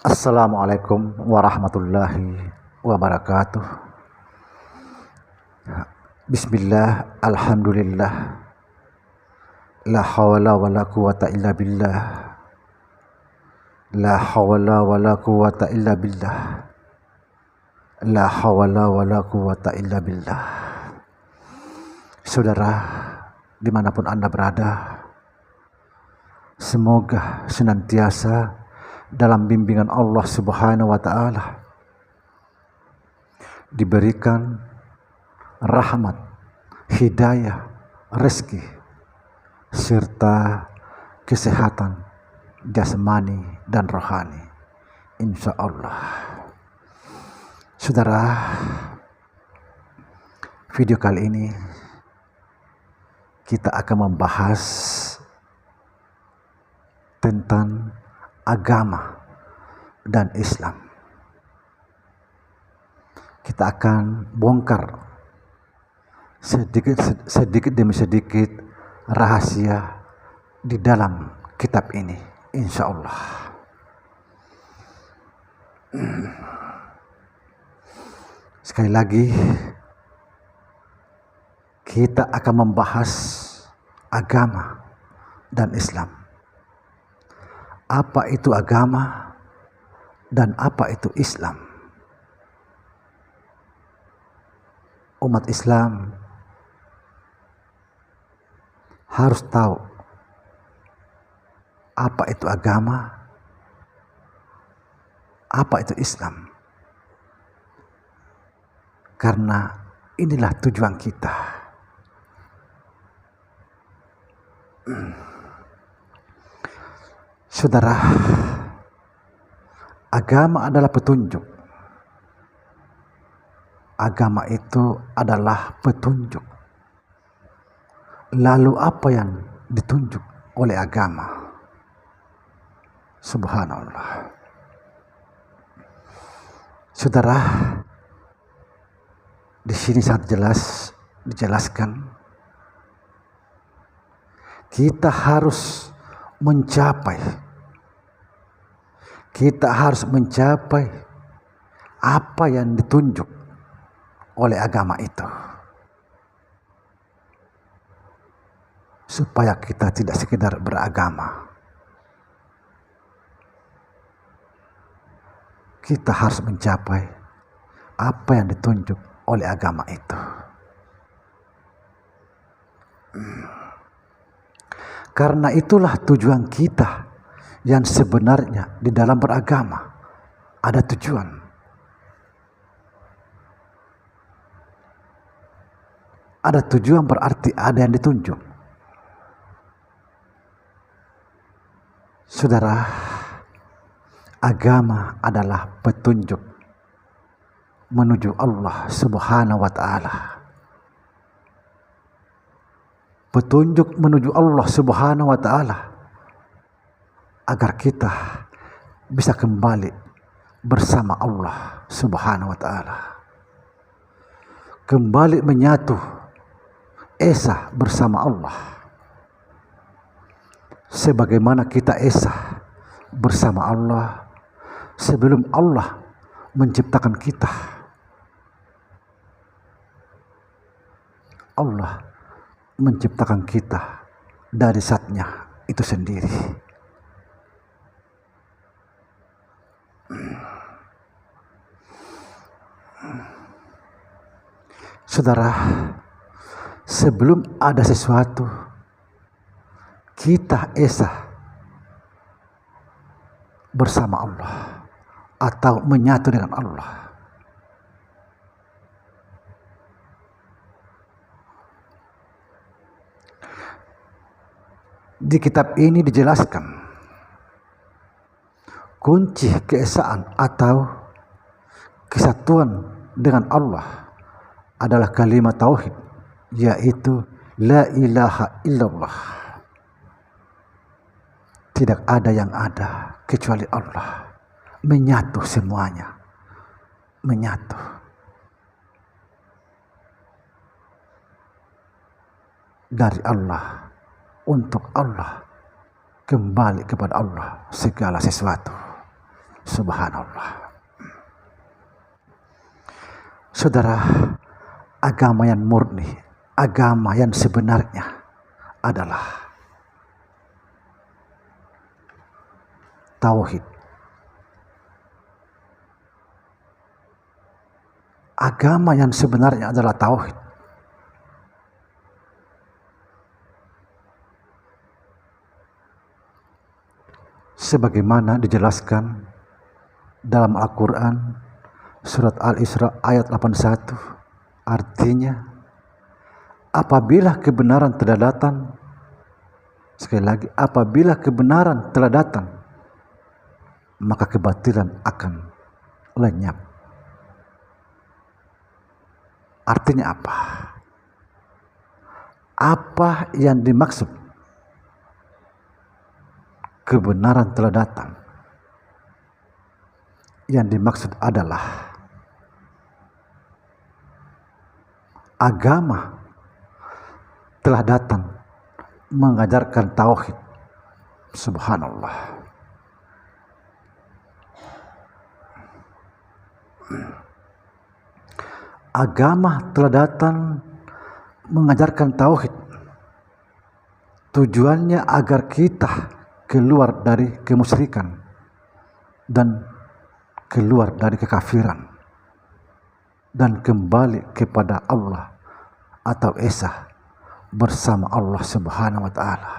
Assalamualaikum warahmatullahi wabarakatuh. Bismillah, alhamdulillah, la hawla wa la quwata illa billah, la hawla wa la quwata illa billah, la hawla wa la quwata illa billah. Saudara, dimanapun Anda berada, semoga senantiasa dalam bimbingan Allah Subhanahu wa Ta'ala, diberikan rahmat, hidayah, rezeki, serta kesehatan jasmani dan rohani, insya Allah. Saudara, video kali ini kita akan membahas tentang agama dan Islam. Kita akan bongkar sedikit demi sedikit rahasia di dalam kitab ini, insya Allah. Sekali lagi, kita akan membahas agama dan Islam. Apa itu agama dan apa itu Islam? Umat Islam harus tahu apa itu agama, apa itu Islam. Karena inilah tujuan kita. Saudara, agama adalah petunjuk. Agama itu adalah petunjuk. Lalu apa yang ditunjuk oleh agama? Subhanallah. Saudara, di sini sangat jelas dijelaskan, kita harus mencapai apa yang ditunjuk oleh agama itu, supaya kita tidak sekedar beragama. Kita harus mencapai apa yang ditunjuk oleh agama itu. Karena itulah tujuan kita yang sebenarnya di dalam beragama. Ada tujuan. Ada tujuan berarti ada yang ditunjuk. Saudara, agama adalah petunjuk menuju Allah Subhanahu wa Ta'ala. Petunjuk menuju Allah Subhanahu wa Ta'ala, agar kita bisa kembali bersama Allah Subhanahu wa Ta'ala, kembali menyatu esa bersama Allah, sebagaimana kita esa bersama Allah sebelum Allah menciptakan kita. Allah menciptakan kita dari zatnya itu sendiri. Saudara, sebelum ada sesuatu, kita esa bersama Allah atau menyatu dengan Allah. Di kitab ini dijelaskan kunci keesaan atau kesatuan dengan Allah adalah kalimat tauhid, yaitu la ilaha illallah. Tidak ada yang ada kecuali Allah. Menyatu semuanya. Menyatu. Dari Allah, untuk Allah, kembali kepada Allah segala sesuatu. Subhanallah. Saudara, agama yang murni, agama yang sebenarnya adalah tauhid. Agama yang sebenarnya adalah tauhid. Sebagaimana dijelaskan dalam Al-Quran surat Al-Isra ayat 81, artinya apabila kebenaran telah datang, sekali lagi, apabila kebenaran telah datang, maka kebatilan akan lenyap. Artinya apa? Apa yang dimaksud kebenaran telah datang? Yang dimaksud adalah agama telah datang mengajarkan tauhid. Subhanallah. Agama telah datang mengajarkan tauhid. Tujuannya agar kita keluar dari kemusyrikan dan keluar dari kekafiran dan kembali kepada Allah atau Esa bersama Allah Subhanahu wa Ta'ala.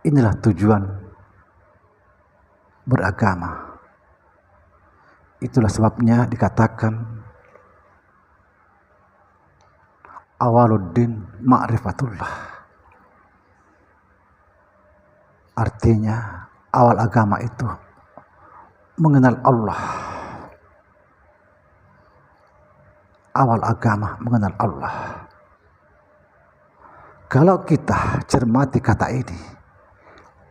Inilah tujuan beragama. Itulah sebabnya dikatakan awaluddin ma'rifatullah. Artinya awal agama itu mengenal Allah. Awal agama mengenal Allah. Kalau kita cermati kata ini,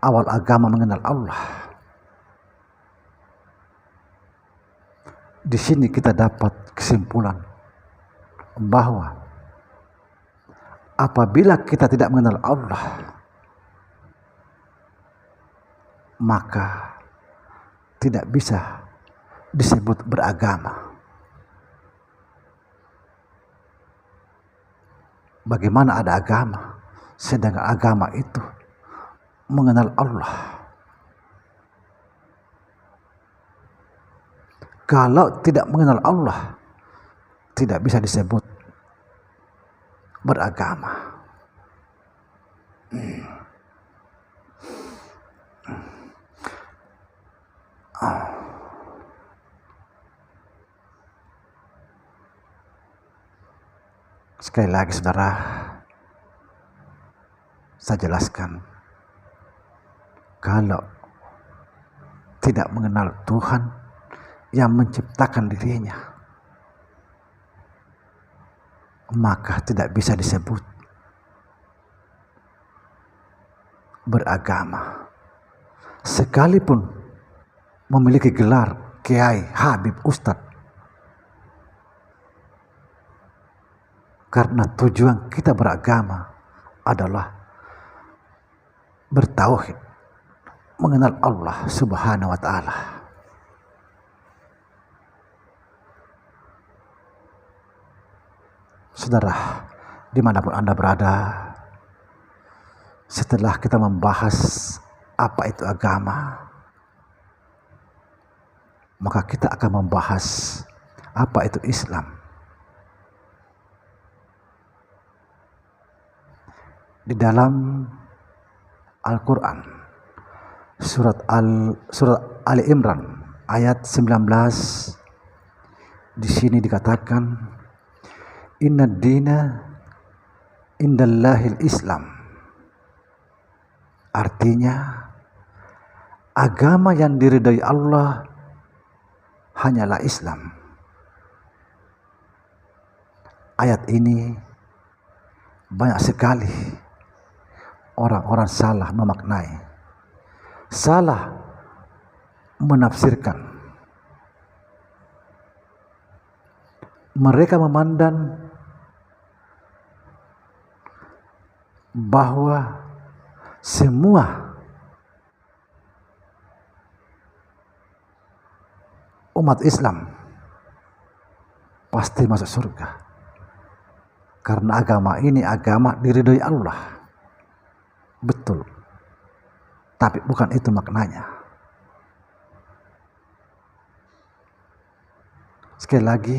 awal agama mengenal Allah, di sini kita dapat kesimpulan bahwa apabila kita tidak mengenal Allah, maka tidak bisa disebut beragama. Bagaimana ada agama, sedangkan agama itu mengenal Allah? Kalau tidak mengenal Allah, tidak bisa disebut beragama. Sekali lagi saudara, saya jelaskan, kalau tidak mengenal Tuhan yang menciptakan dirinya, maka tidak bisa disebut beragama. Sekalipun memiliki gelar Kiai, Habib, Ustadz, karena tujuan kita beragama adalah bertauhid, mengenal Allah Subhanahu wa Ta'ala. Saudara, dimanapun Anda berada, setelah kita membahas apa itu agama, maka kita akan membahas apa itu Islam. Di dalam Al-Quran surat Ali Imran ayat 19, di sini dikatakan inna dina indallahil Islam. Artinya agama yang diridhai Allah hanyalah Islam. Ayat ini banyak sekali orang-orang salah memaknai, salah menafsirkan. Mereka memandang bahwa semua umat Islam pasti masuk surga. Karena agama ini agama diridhoi Allah. Betul. Tapi bukan itu maknanya. Sekali lagi,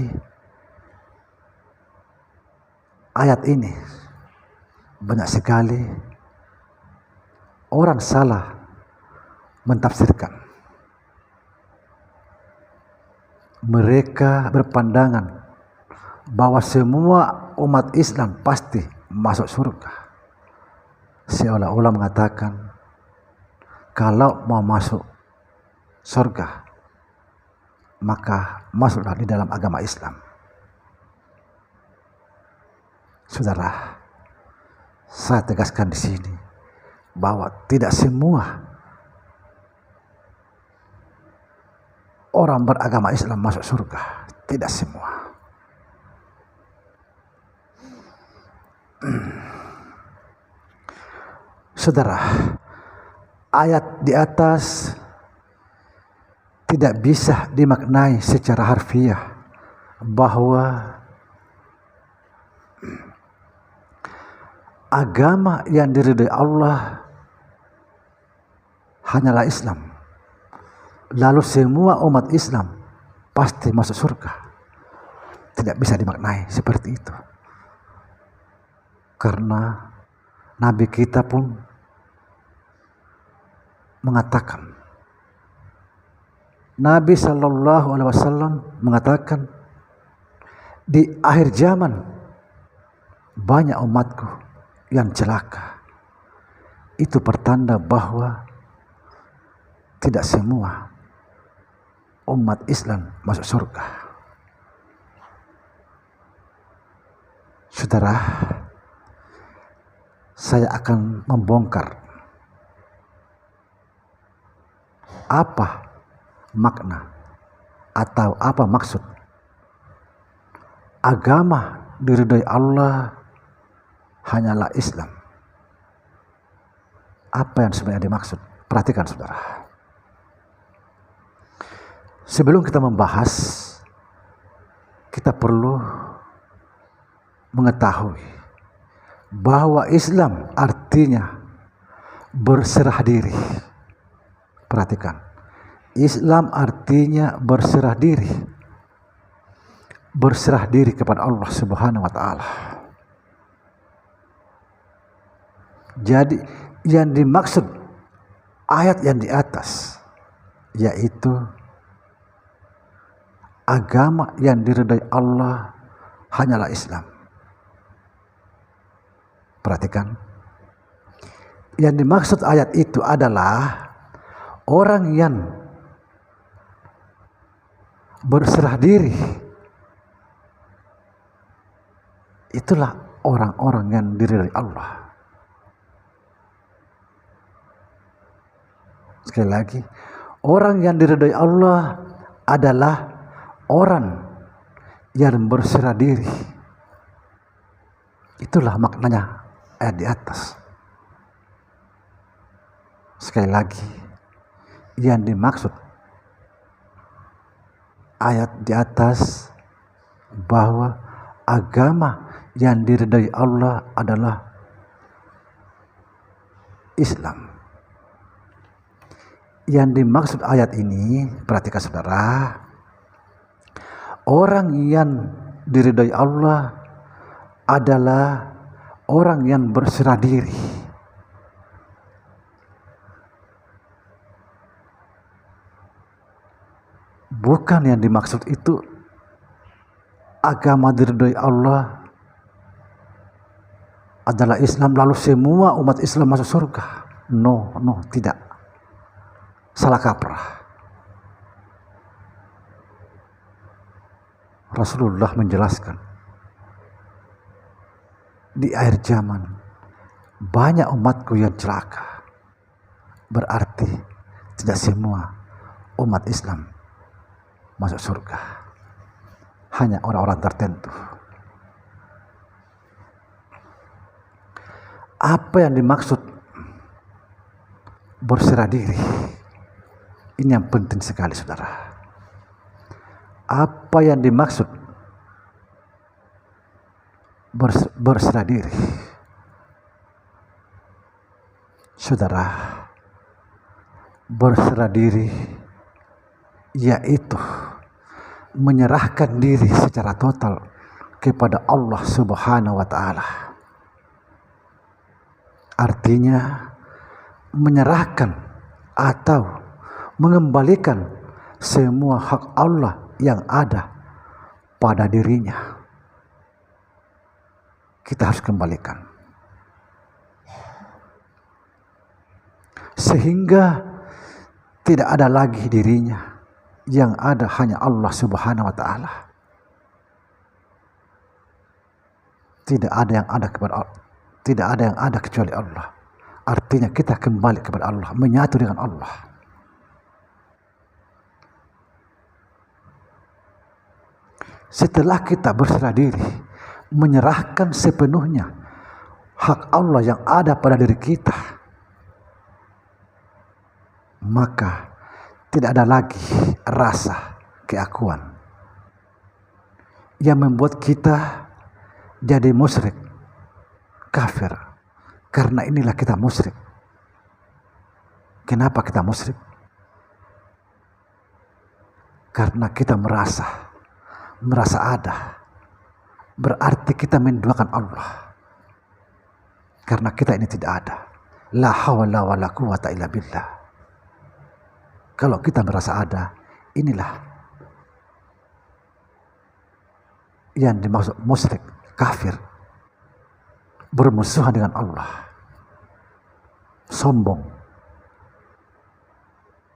ayat ini banyak sekali orang salah mentafsirkan. Mereka berpandangan bahwa semua umat Islam pasti masuk surga. Seolah-olah mengatakan kalau mau masuk surga maka masuklah di dalam agama Islam. Saudara, saya tegaskan di sini bahwa tidak semua orang beragama Islam masuk surga. Tidak semua. Saudara, ayat di atas tidak bisa dimaknai secara harfiah bahwa agama yang diridhai Allah hanyalah Islam. Lalu semua umat Islam pasti masuk surga. Tidak bisa dimaknai seperti itu. Karena Nabi kita pun mengatakan, Nabi Shallallahu Alaihi Wasallam mengatakan, di akhir zaman banyak umatku yang celaka. Itu pertanda bahwa tidak semua umat Islam masuk surga. Saudara, saya akan membongkar apa makna atau apa maksud agama diridhai Allah hanyalah Islam. Apa yang sebenarnya dimaksud? Perhatikan saudara. Sebelum kita membahas, kita perlu mengetahui bahwa Islam artinya berserah diri. Perhatikan, Islam artinya berserah diri. Berserah diri kepada Allah Subhanahu wa taala. Jadi yang dimaksud ayat yang di atas yaitu agama yang diridhai Allah hanyalah Islam. Perhatikan, yang dimaksud ayat itu adalah orang yang berserah diri. Itulah orang-orang yang diridhai Allah. Sekali lagi, orang yang diridhai Allah adalah orang yang berserah diri. Itulah maknanya ayat di atas. Sekali lagi, yang dimaksud ayat di atas bahwa agama yang diridhai Allah adalah Islam. Yang dimaksud ayat ini, perhatikan saudara, orang yang diridhai Allah adalah orang yang berserah diri. Bukan yang dimaksud itu agama diridhai Allah adalah Islam lalu semua umat Islam masuk surga. No, tidak. Salah kaprah. Rasulullah menjelaskan, di akhir zaman banyak umatku yang celaka. Berarti tidak semua umat Islam masuk surga. Hanya orang-orang tertentu. Apa yang dimaksud berserah diri? Ini yang penting sekali saudara. Apa yang dimaksud berserah diri? Saudara, berserah diri yaitu menyerahkan diri secara total kepada Allah Subhanahu wa Ta'ala. Artinya menyerahkan atau mengembalikan semua hak Allah yang ada pada dirinya. Kita harus kembalikan. Sehingga tidak ada lagi dirinya, yang ada hanya Allah Subhanahu wa Ta'ala. Tidak ada yang ada kepada Allah. Tidak ada yang ada kecuali Allah. Artinya kita kembali kepada Allah, menyatu dengan Allah. Setelah kita berserah diri, menyerahkan sepenuhnya hak Allah yang ada pada diri kita, maka tidak ada lagi rasa keakuan yang membuat kita jadi musyrik, kafir. Karena inilah kita musyrik. Kenapa kita musyrik? Karena kita merasa ada, berarti kita menduakan Allah. Karena kita ini tidak ada. La hawla wa la quwata illa billah. Kalau kita merasa ada, inilah yang dimaksud musyrik, kafir, bermusuhan dengan Allah, sombong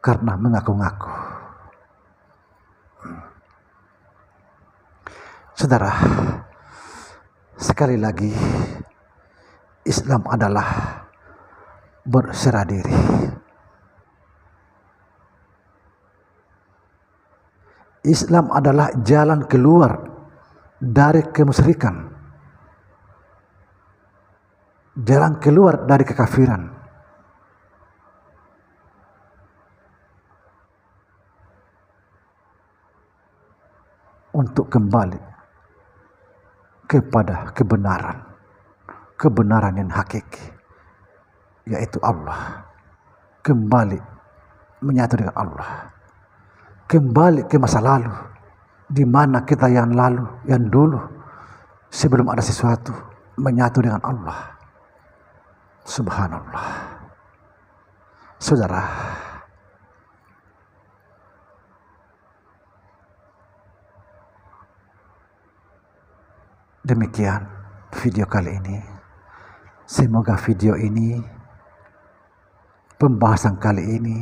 karena mengaku-ngaku. Saudara, sekali lagi, Islam adalah berserah diri. Islam adalah jalan keluar dari kemusyrikan, jalan keluar dari kekafiran. Untuk kembali kepada kebenaran yang hakiki, yaitu Allah. Kembali menyatu dengan Allah, kembali ke masa lalu, di mana kita yang dulu sebelum ada sesuatu, menyatu dengan Allah. Subhanallah. Saudara, demikian video kali ini. Semoga video ini, pembahasan kali ini,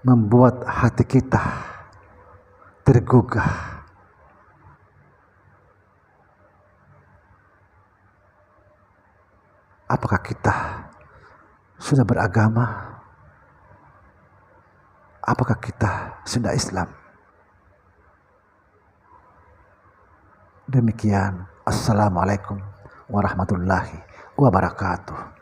membuat hati kita tergugah. Apakah kita sudah beragama? Apakah kita sudah Islam? Demikian. Assalamualaikum warahmatullahi wabarakatuh.